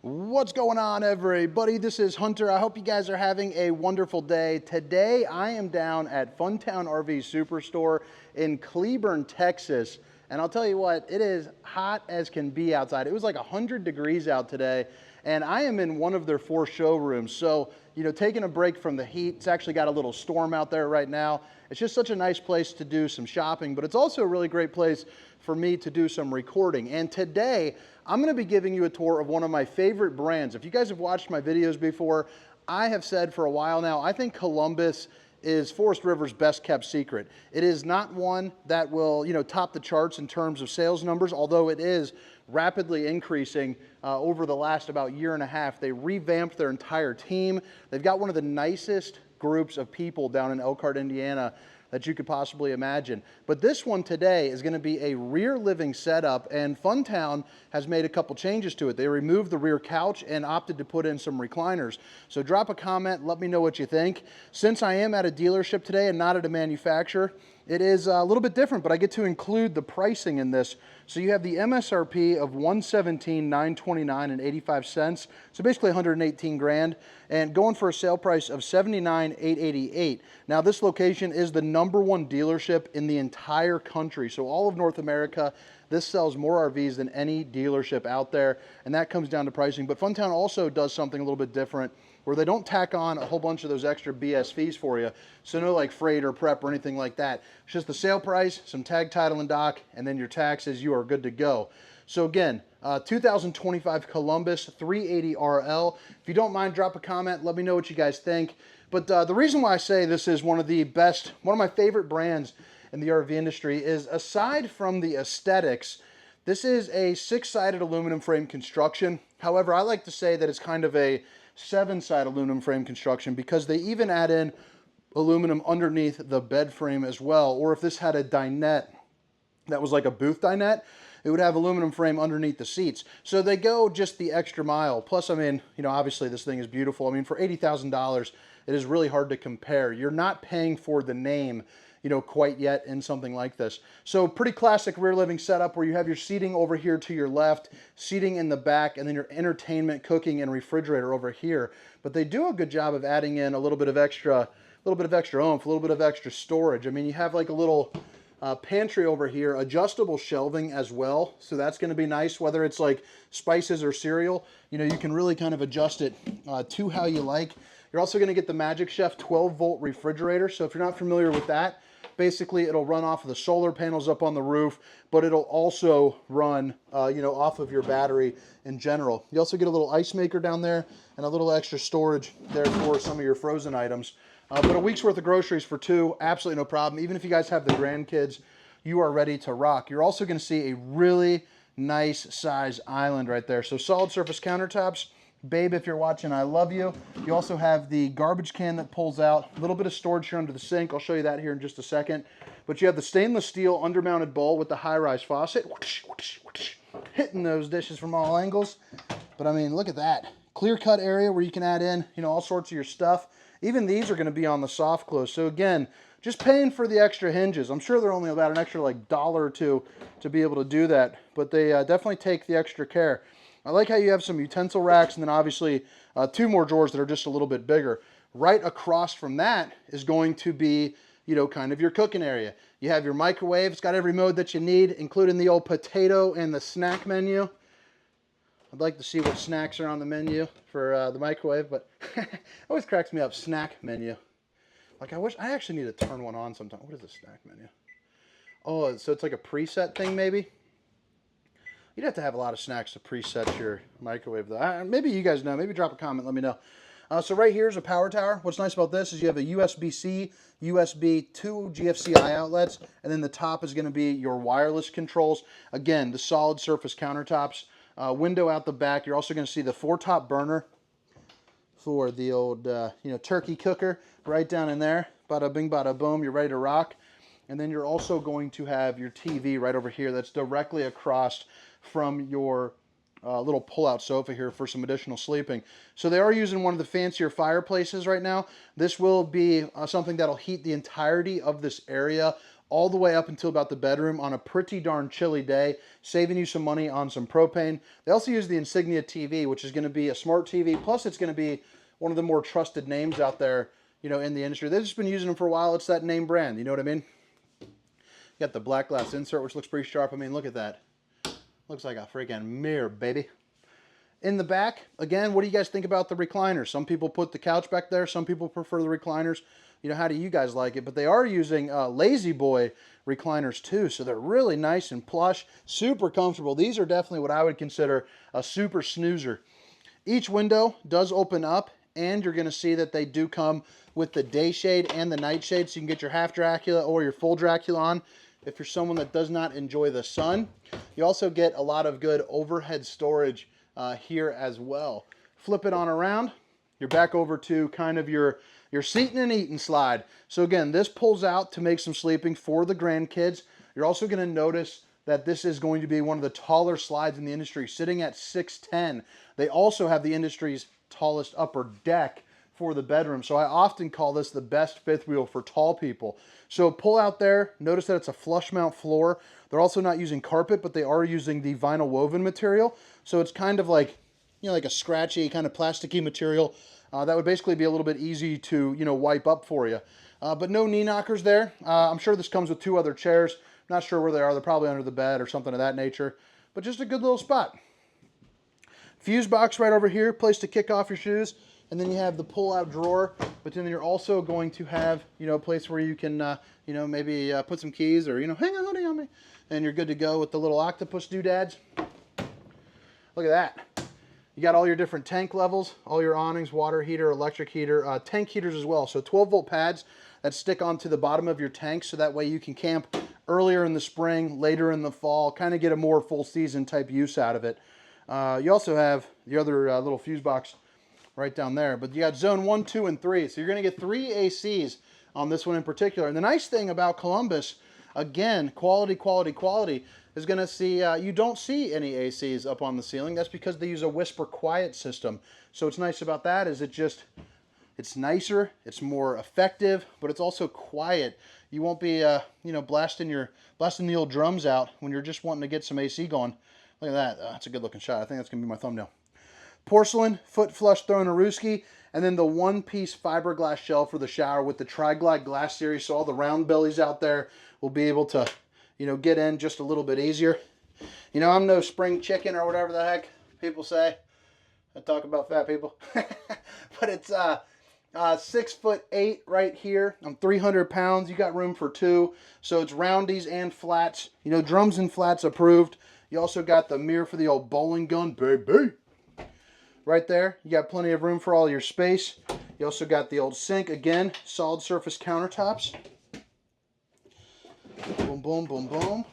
What's going on, everybody? This is Hunter. I hope you guys are having a wonderful day. Today, I am down at Funtown RV Superstore in Cleburne, Texas. And I'll tell you what, it is hot as can be outside. It was like 100 degrees out today, and I am in one of their 4 showrooms. So, taking a break from the heat. It's actually got a little storm out there right now. It's just such a nice place to do some shopping, but it's also a really great place for me to do some recording. And today, I'm going to be giving you a tour of one of my favorite brands. If you guys have watched my videos before, I have said for a while now, I think Columbus is Forest River's best kept secret. It is not one that will, top the charts in terms of sales numbers, although it is rapidly increasing over the last about year and a half. They revamped their entire team. They've got one of the nicest groups of people down in Elkhart, Indiana that you could possibly imagine. But this one today is going to be a rear living setup, and Funtown has made a couple changes to it. They removed the rear couch and opted to put in some recliners. So drop a comment, let me know what you think. Since I am at a dealership today and not at a manufacturer, it is a little bit different, but I get to include the pricing in this. So you have the MSRP of $117,929.85, so basically 118 grand, and going for a sale price of $79,888. Now this location is the #1 dealership in the entire country, so all of North America. This sells more RVs than any dealership out there, and that comes down to pricing. But Funtown also does something a little bit different, where they don't tack on a whole bunch of those extra BS fees for you. So no like freight or prep or anything like that. It's just the sale price, some tag, title, and dock, and then your taxes. You are good to go. So again, 2025 Columbus 380 RL. If you don't mind, drop a comment. Let me know what you guys think. But the reason why I say this is one of my favorite brands in the RV industry is, aside from the aesthetics, this is a 6-sided aluminum frame construction. However, I like to say that it's kind of a 7-side aluminum frame construction, because they even add in aluminum underneath the bed frame as well. Or if this had a dinette that was like a booth dinette, it would have aluminum frame underneath the seats. So they go just the extra mile. Plus, I mean, obviously this thing is beautiful. I mean, for $80,000, it is really hard to compare. You're not paying for the name, quite yet in something like this. So pretty classic rear living setup, where you have your seating over here to your left, seating in the back, and then your entertainment, cooking, and refrigerator over here. But they do a good job of adding in a little bit of extra oomph, a little bit of extra storage. I mean, you have like a little pantry over here, adjustable shelving as well. So that's going to be nice, whether it's like spices or cereal. You can really kind of adjust it to how you like. You're also going to get the Magic Chef 12-volt refrigerator. So if you're not familiar with that, basically it'll run off of the solar panels up on the roof, but it'll also run, off of your battery in general. You also get a little ice maker down there and a little extra storage there for some of your frozen items. But a week's worth of groceries for 2, absolutely no problem. Even if you guys have the grandkids, you are ready to rock. You're also going to see a really nice size island right there. So solid surface countertops. Babe, if you're watching, I love you. You also have the garbage can that pulls out. A little bit of storage here under the sink. I'll show you that here in just a second. But you have the stainless steel undermounted bowl with the high-rise faucet. Hitting those dishes from all angles. But I mean, look at that. Clear-cut area where you can add in, all sorts of your stuff. Even these are going to be on the soft close. So again, just paying for the extra hinges. I'm sure they're only about an extra like $1 or $2 to be able to do that. But they definitely take the extra care. I like how you have some utensil racks, and then obviously 2 more drawers that are just a little bit bigger. Right across from that is going to be, kind of your cooking area. You have your microwave. It's got every mode that you need, including the old potato and the snack menu. I'd like to see what snacks are on the menu for the microwave, but it always cracks me up, snack menu. Like, I actually need to turn one on sometime. What is a snack menu? Oh, so it's like a preset thing, maybe? You'd have to have a lot of snacks to preset your microwave, though. Maybe you guys know. Maybe drop a comment. Let me know. So right here is a power tower. What's nice about this is you have a USB-C, USB, 2 GFCI outlets, and then the top is going to be your wireless controls. Again, the solid surface countertops. Window out the back. You're also going to see the 4-top burner for the old, turkey cooker right down in there. Bada bing, bada boom. You're ready to rock. And then you're also going to have your TV right over here that's directly across from your little pull-out sofa here for some additional sleeping. So they are using one of the fancier fireplaces right now. This will be something that'll heat the entirety of this area all the way up until about the bedroom on a pretty darn chilly day, saving you some money on some propane. They also use the Insignia TV, which is going to be a smart TV, plus it's going to be one of the more trusted names out there, you know, in the industry. They've just been using them for a while. It's that name brand, you know what I mean? You got the black glass insert, which looks pretty sharp. I mean, look at that. Looks like a freaking mirror, baby. In the back, again, what do you guys think about the recliners? Some people put the couch back there. Some people prefer the recliners. You know, how do you guys like it? But they are using Lazy Boy recliners too, so they're really nice and plush, super comfortable. These are definitely what I would consider a super snoozer. Each window does open up, and you're going to see that they do come with the day shade and the night shade, so you can get your half Dracula or your full Dracula on if you're someone that does not enjoy the sun. You also get a lot of good overhead storage here as well. Flip it on around, you're back over to kind of your seating and eating slide. So again, this pulls out to make some sleeping for the grandkids. You're also going to notice that this is going to be one of the taller slides in the industry, sitting at 6'10". They also have the industry's tallest upper deck for the bedroom. So I often call this the best fifth wheel for tall people. So pull out there, notice that it's a flush mount floor. They're also not using carpet, but they are using the vinyl woven material. So it's kind of like, you know, like a scratchy kind of plasticky material that would basically be a little bit easy to, you know, wipe up for you. But no knee knockers there. I'm sure this comes with 2 other chairs. Not sure where they are. They're probably under the bed or something of that nature. But just a good little spot. Fuse box right over here, place to kick off your shoes. And then you have the pull-out drawer. But then you're also going to have, you know, a place where you can, you know, maybe put some keys or, you know, hang on me. And you're good to go with the little octopus doodads. Look at that. You got all your different tank levels, all your awnings, water heater, electric heater, tank heaters as well. So 12-volt pads that stick onto the bottom of your tank, so that way you can camp earlier in the spring, later in the fall, kind of get a more full season type use out of it. You also have the other little fuse box right down there, but you got zone 1, 2, and 3. So you're going to get 3 ACs on this one in particular. And the nice thing about Columbus, again, quality, is going to see, you don't see any ACs up on the ceiling. That's because they use a whisper quiet system. So what's nice about that is it's nicer, it's more effective, but it's also quiet. You won't be, you know, blasting the old drums out when you're just wanting to get some AC going. Look at that. That's a good looking shot. I think that's going to be my thumbnail. Porcelain, foot flush Thronaruski, and then the one-piece fiberglass shell for the shower with the Tri-Glide glass series, so all the round bellies out there will be able to, you know, get in just a little bit easier. You know, I'm no spring chicken or whatever the heck people say. I talk about fat people. But it's 6'8" right here. I'm 300 pounds. You got room for 2. So it's roundies and flats. You know, drums and flats approved. You also got the mirror for the old bowling gun, baby. Right there. You got plenty of room for all your space. You also got the old sink. Again, solid surface countertops. Boom, boom, boom, boom.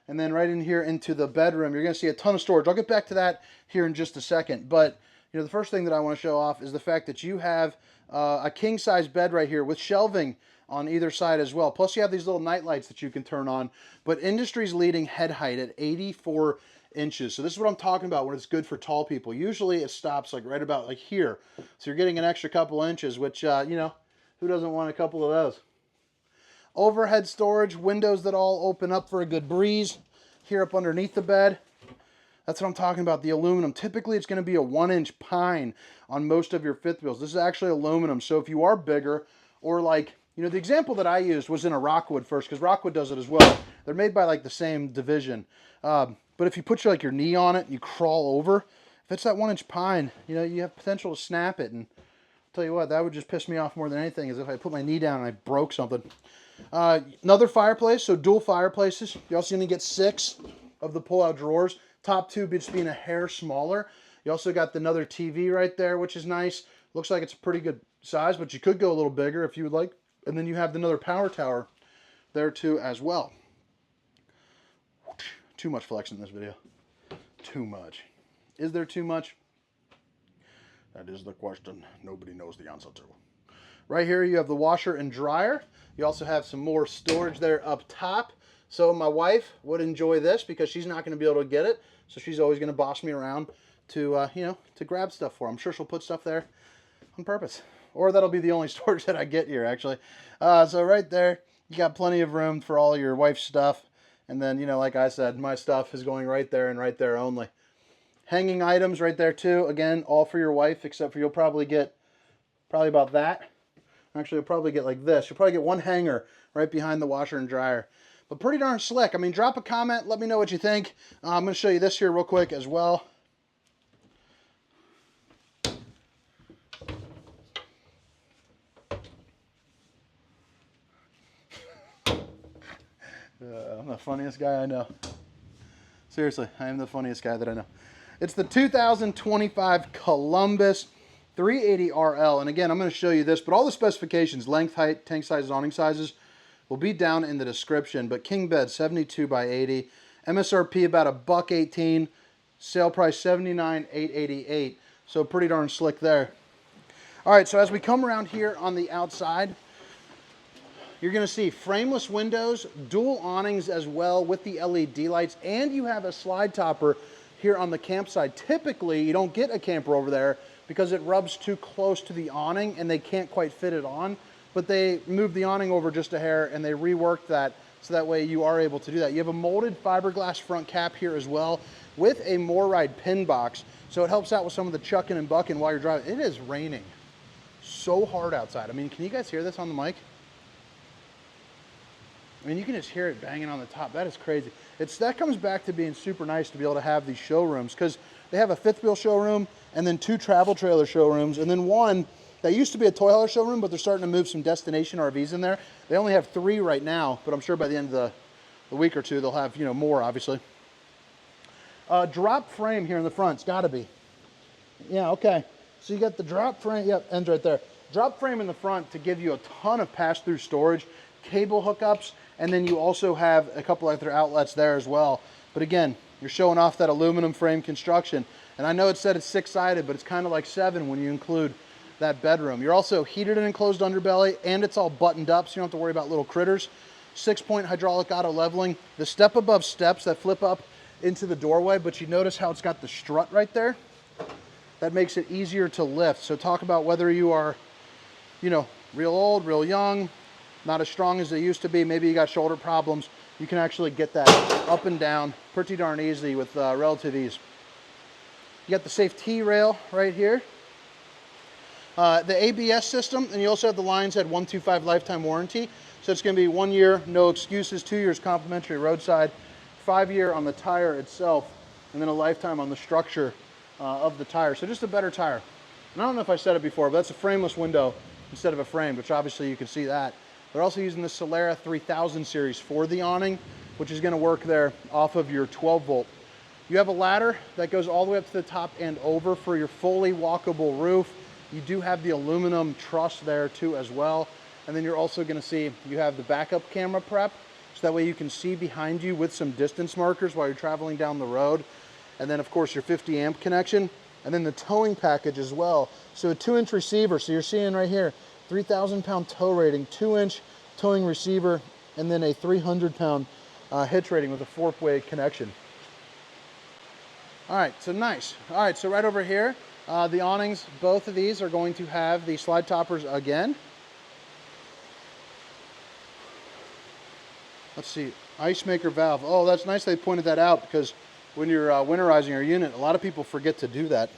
And then right in here into the bedroom, you're going to see a ton of storage. I'll get back to that here in just a second. But, you know, the first thing that I want to show off is the fact that you have a king-size bed right here with shelving on either side as well. Plus, you have these little night lights that you can turn on. But industry's leading head height at 84 inches. So this is what I'm talking about when it's good for tall people. Usually it stops like right about like here. So you're getting an extra couple inches, which, you know, who doesn't want a couple of those? Overhead storage, windows that all open up for a good breeze. Here up underneath the bed. That's what I'm talking about, the aluminum. Typically it's going to be a 1-inch pine on most of your fifth wheels. This is actually aluminum. So if you are bigger, or like, you know, the example that I used was in a Rockwood first, because Rockwood does it as well. They're made by like the same division. But if you put your knee on it and you crawl over, if it's that 1-inch pine, you know, you have potential to snap it. And I'll tell you what, that would just piss me off more than anything, is if I put my knee down and I broke something. Another fireplace, so dual fireplaces. You're also going to get 6 of the pull-out drawers. Top 2 just being a hair smaller. You also got another TV right there, which is nice. Looks like it's a pretty good size, but you could go a little bigger if you would like. And then you have another power tower there too as well. Too much flex in this video. Too much. Is there too much? That is the question nobody knows the answer to. Right here you have the washer and dryer. You also have some more storage there up top. So my wife would enjoy this because she's not going to be able to get it. So she's always going to boss me around to, you know, to grab stuff for her. I'm sure she'll put stuff there on purpose. Or that'll be the only storage that I get here, actually. So right there, You got plenty of room for all your wife's stuff. And then, you know, like I said, my stuff is going right there and right there only. Hanging items right there too. Again, all for your wife, except for you'll probably get about that. Actually, you'll probably get like this. You'll probably get one hanger right behind the washer and dryer. But pretty darn slick. I mean, drop a comment. Let me know what you think. I'm going to show you this here real quick as well. I'm the funniest guy I know. Seriously, I am the funniest guy that I know. It's the 2025 Columbus 380RL. And again, I'm going to show you this, but all the specifications, length, height, tank sizes, awning sizes, will be down in the description. But king bed, 72 by 80. MSRP about $118. Sale price, $79,888. So pretty darn slick there. All right, so as we come around here on the outside, you're going to see frameless windows, dual awnings as well with the LED lights, and you have a slide topper here on the campsite. Typically, you don't get a camper over there because it rubs too close to the awning and they can't quite fit it on, but they moved the awning over just a hair and they reworked that so that way you are able to do that. You have a molded fiberglass front cap here as well with a MORryde pin box, so it helps out with some of the chucking and bucking while you're driving. It is raining so hard outside. I mean, can you guys hear this on the mic? I mean, you can just hear it banging on the top. That is crazy. That comes back to being super nice to be able to have these showrooms, because they have a fifth wheel showroom and then 2 travel trailer showrooms and then one that used to be a toy hauler showroom, but they're starting to move some destination RVs in there. They only have 3 right now, but I'm sure by the end of the week or two, they'll have, you know, more, obviously. Drop frame here in the front. It's got to be. Yeah, okay. So you got the drop frame. Yep, ends right there. Drop frame in the front to give you a ton of pass-through storage, cable hookups, and then you also have a couple other outlets there as well. But again, you're showing off that aluminum frame construction. And I know it said it's 6-sided, but it's kind of like 7 when you include that bedroom. You're also heated and enclosed underbelly, and it's all buttoned up, so you don't have to worry about little critters. 6-point hydraulic auto leveling. The step above steps that flip up into the doorway, but you notice how it's got the strut right there? That makes it easier to lift. So talk about whether you are, you know, real old, real young, not as strong as they used to be, maybe you got shoulder problems, you can actually get that up and down pretty darn easy with relative ease. You got the safe T-rail right here. The ABS system, and you also have the Lions Head 125 lifetime warranty. So it's going to be 1 year, no excuses, 2 years complimentary roadside, 5-year on the tire itself, and then a lifetime on the structure of the tire. So just a better tire. And I don't know if I said it before, but that's a frameless window instead of a frame, which obviously you can see that. They're also using the Solera 3000 series for the awning, which is going to work there off of your 12-volt. You have a ladder that goes all the way up to the top and over for your fully walkable roof. You do have the aluminum truss there too as well. And then you're also going to see you have the backup camera prep, so that way you can see behind you with some distance markers while you're traveling down the road. And then of course your 50 amp connection, and then the towing package as well. So a 2-inch receiver, so you're seeing right here, 3,000-pound tow rating, 2-inch towing receiver, and then a 300-pound hitch rating with a 4-way connection. All right, so nice. All right, so right over here, the awnings, both of these are going to have the slide toppers again. Let's see, ice maker valve. Oh, that's nice they pointed that out, because when you're winterizing your unit, a lot of people forget to do that.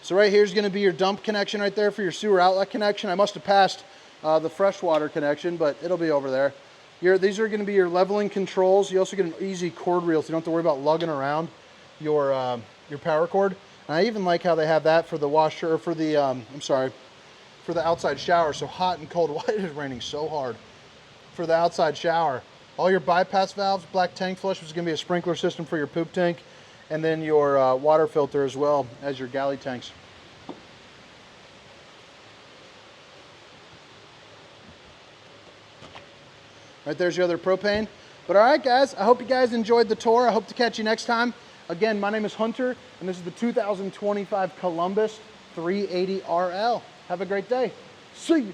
So right here is going to be your dump connection right there for your sewer outlet connection. I must have passed the freshwater connection, but it'll be over there. These are going to be your leveling controls. You also get an easy cord reel, so you don't have to worry about lugging around your power cord. And I even like how they have that for the washer, or for the, for the outside shower. So hot and cold. Why is it raining so hard? For the outside shower. All your bypass valves, black tank flush, which is going to be a sprinkler system for your poop tank, and then your water filter as well as your galley tanks. Right there's your other propane. But all right, guys, I hope you guys enjoyed the tour. I hope to catch you next time. Again, my name is Hunter, and this is the 2025 Columbus 380RL. Have a great day. See you.